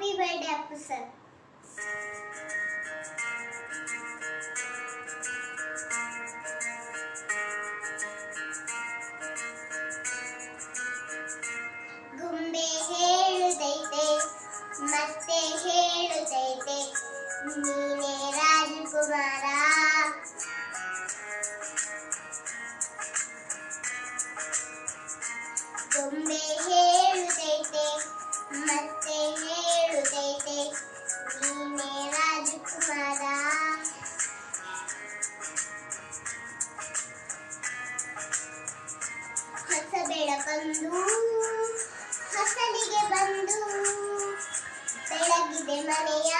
Happy birthday Appu sir. ಗೊಂಬೆ ಹೇಳುತ್ತೈತೆ ಮತ್ತೆ ಹೇಳುತ್ತೈತೆ ನೀನೇ ರಾಜಕುಮಾರ. ಗೊಂಬೆ ಹೇಳುತ್ತೈತೆ ಮತ್ತೆ ಹೇಳುತ್ತೈತೆ ನೀನೇ ರಾಜಕುಮಾರ. ಹೊಸ ಬೆಳಕಂದು ಹೊಸಲಿಗೆ ಬಂದು ಬೆಳಗಿದೆ ಮನೆಯ